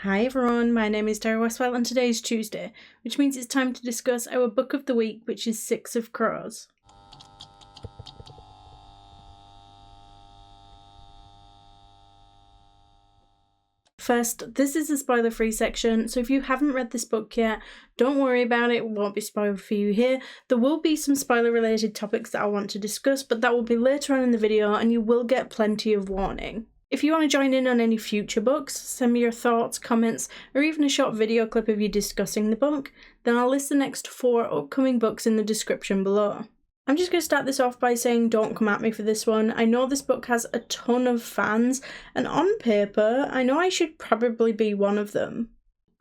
Hi everyone, my name is Tara Westwell and today is Tuesday, which means it's time to discuss our book of the week, which is Six of Crows. First, this is a spoiler-free section, so if you haven't read this book yet, don't worry about it won't be spoiled for you here. There will be some spoiler-related topics that I want to discuss, but that will be later on in the video and you will get plenty of warning. If you want to join in on any future books, send me your thoughts, comments, or even a short video clip of you discussing the book, then I'll list the next 4 upcoming books in the description below. I'm just going to start this off by saying don't come at me for this one. I know this book has a ton of fans, and on paper, I know I should probably be one of them.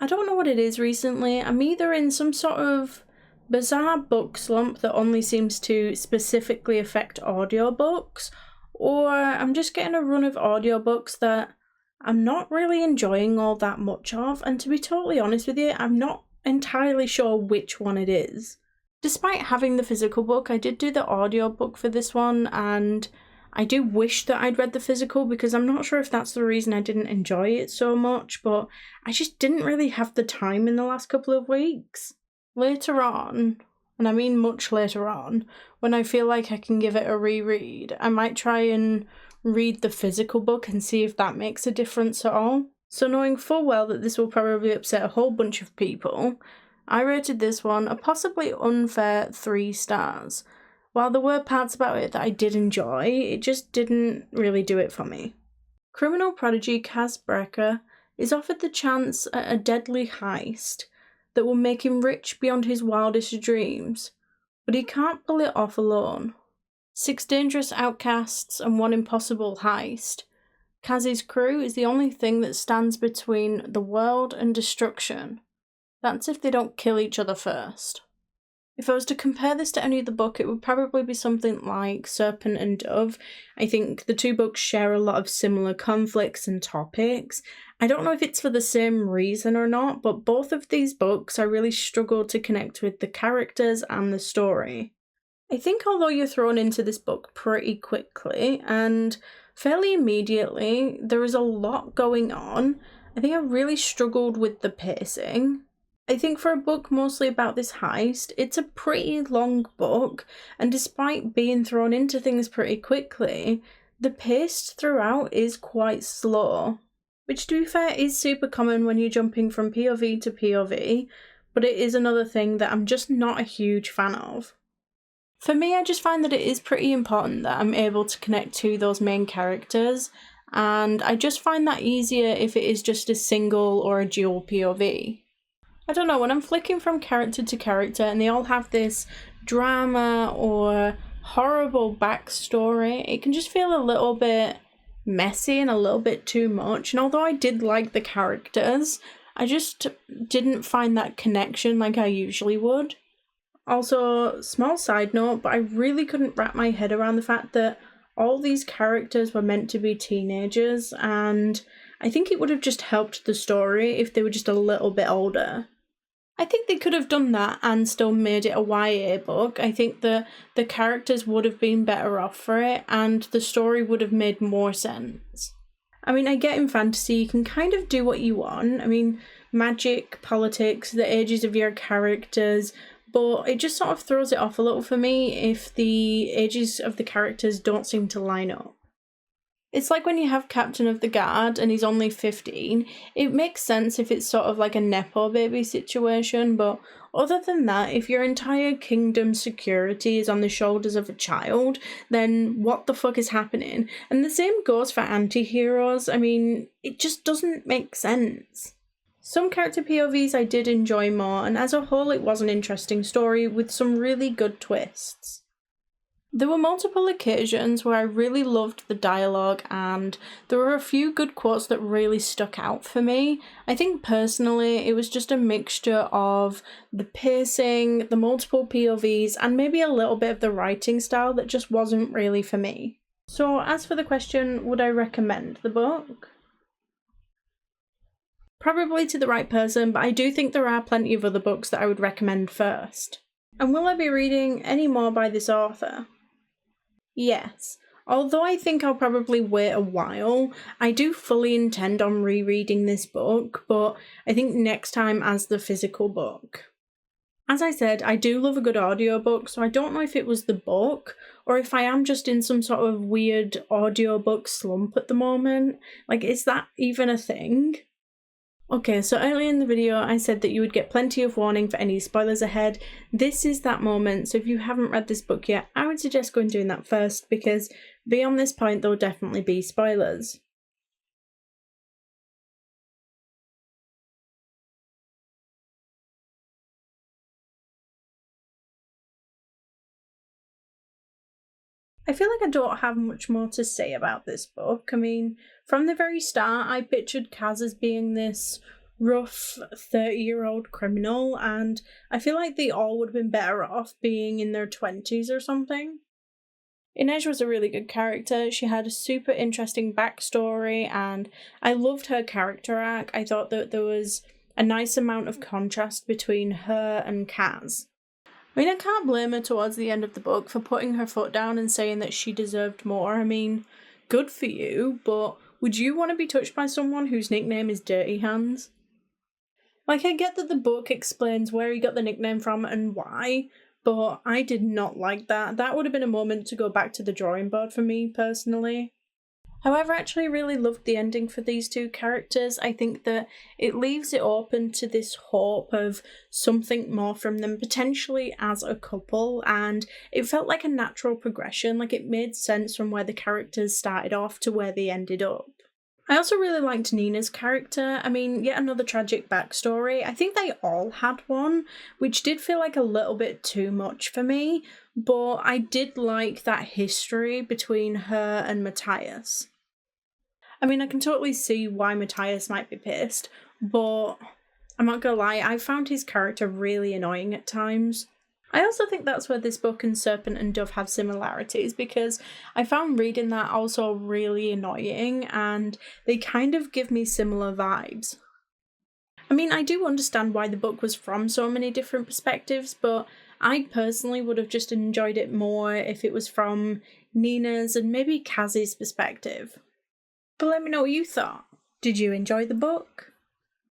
I don't know what it is recently. I'm either in some sort of bizarre book slump that only seems to specifically affect audiobooks, or I'm just getting a run of audiobooks that I'm not really enjoying all that much of, and to be totally honest with you, I'm not entirely sure which one it is. Despite having the physical book, I did do the audiobook for this one, and I do wish that I'd read the physical because I'm not sure if that's the reason I didn't enjoy it so much, but I just didn't really have the time in the last couple of weeks. Later on, and I mean much later on, when I feel like I can give it a reread, I might try and read the physical book and see if that makes a difference at all. So knowing full well that this will probably upset a whole bunch of people, I rated this one a possibly unfair 3 stars. While there were parts about it that I did enjoy, it just didn't really do it for me. Criminal prodigy Kaz Brecker is offered the chance at a deadly heist that will make him rich beyond his wildest dreams, but he can't pull it off alone. 6 dangerous outcasts and 1 impossible heist. Kaz's crew is the only thing that stands between the world and destruction. That's if they don't kill each other first. If I was to compare this to any other book, it would probably be something like Serpent and Dove. I think the 2 books share a lot of similar conflicts and topics. I don't know if it's for the same reason or not, but both of these books I really struggled to connect with the characters and the story. I think although you're thrown into this book pretty quickly and fairly immediately, there is a lot going on. I think I really struggled with the pacing. I think for a book mostly about this heist, it's a pretty long book, and despite being thrown into things pretty quickly, the pace throughout is quite slow. Which, to be fair, is super common when you're jumping from POV to POV, but it is another thing that I'm just not a huge fan of. For me, I just find that it is pretty important that I'm able to connect to those main characters, and I just find that easier if it is just a single or a dual POV. I don't know, when I'm flicking from character to character and they all have this drama or horrible backstory, it can just feel a little bit messy and a little bit too much. And although I did like the characters, I just didn't find that connection like I usually would. Also, small side note, but I really couldn't wrap my head around the fact that all these characters were meant to be teenagers, and I think it would have just helped the story if they were just a little bit older. I think they could have done that and still made it a YA book. I think the characters would have been better off for it and the story would have made more sense. I mean, I get in fantasy you can kind of do what you want. I mean, magic, politics, the ages of your characters, but it just sort of throws it off a little for me if the ages of the characters don't seem to line up. It's like when you have Captain of the Guard and he's only 15, it makes sense if it's sort of like a Nepo baby situation, but other than that, if your entire kingdom's security is on the shoulders of a child, then what the fuck is happening? And the same goes for anti-heroes. I mean, it just doesn't make sense. Some character POVs I did enjoy more, and as a whole it was an interesting story with some really good twists. There were multiple occasions where I really loved the dialogue and there were a few good quotes that really stuck out for me. I think personally it was just a mixture of the pacing, the multiple POVs, and maybe a little bit of the writing style that just wasn't really for me. So as for the question, would I recommend the book? Probably to the right person, but I do think there are plenty of other books that I would recommend first. And will I be reading any more by this author? Yes. Although I think I'll probably wait a while, I do fully intend on rereading this book, but I think next time as the physical book. As I said, I do love a good audiobook, so I don't know if it was the book or if I am just in some sort of weird audiobook slump at the moment. Like, is that even a thing? Okay, so earlier in the video I said that you would get plenty of warning for any spoilers ahead. This is that moment, so if you haven't read this book yet, I would suggest going and doing that first, because beyond this point there will definitely be spoilers. I feel like I don't have much more to say about this book. I mean, from the very start, I pictured Kaz as being this rough 30-year-old criminal, and I feel like they all would have been better off being in their 20s or something. Inej was a really good character. She had a super interesting backstory, and I loved her character arc. I thought that there was a nice amount of contrast between her and Kaz. I mean, I can't blame her towards the end of the book for putting her foot down and saying that she deserved more. I mean, good for you, but would you want to be touched by someone whose nickname is Dirty Hands? Like, I get that the book explains where he got the nickname from and why, but I did not like that. That would have been a moment to go back to the drawing board for me, personally. However, I actually really loved the ending for these two characters. I think that it leaves it open to this hope of something more from them, potentially as a couple, and it felt like a natural progression. Like, it made sense from where the characters started off to where they ended up. I also really liked Nina's character. I mean, yet another tragic backstory. I think they all had one, which did feel like a little bit too much for me, but I did like that history between her and Matthias. I mean, I can totally see why Matthias might be pissed, but I'm not gonna lie, I found his character really annoying at times. I also think that's where this book and Serpent and Dove have similarities, because I found reading that also really annoying, and they kind of give me similar vibes. I mean, I do understand why the book was from so many different perspectives, but I personally would have just enjoyed it more if it was from Nina's and maybe Kaz's perspective. But let me know what you thought. Did you enjoy the book?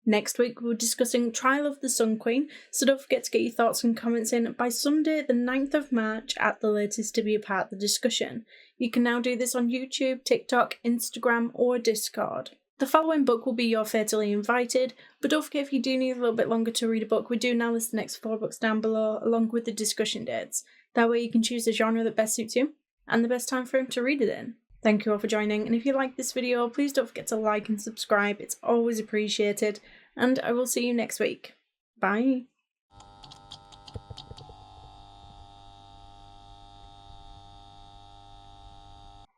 Next week we're discussing Trial of the Sun Queen, so don't forget to get your thoughts and comments in by Sunday the 9th of March at the latest to be a part of the discussion. You can now do this on YouTube, TikTok, Instagram or Discord. The following book will be You're Fatally Invited, but don't forget, if you do need a little bit longer to read a book, we do now list the next 4 books down below along with the discussion dates. That way you can choose the genre that best suits you and the best time frame to read it in. Thank you all for joining, and if you like this video, please don't forget to like and subscribe. It's always appreciated, and I will see you next week. Bye!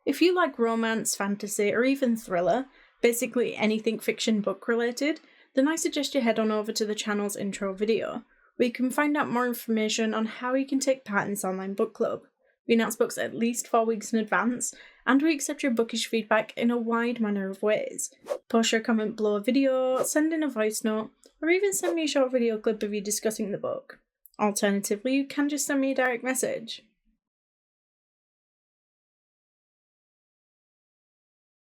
If you like romance, fantasy, or even thriller, basically anything fiction book related, then I suggest you head on over to the channel's intro video, where you can find out more information on how you can take part in this online book club. We announce books at least 4 weeks in advance, and we accept your bookish feedback in a wide manner of ways. Post your comment below a video, send in a voice note, or even send me a short video clip of you discussing the book. Alternatively, you can just send me a direct message.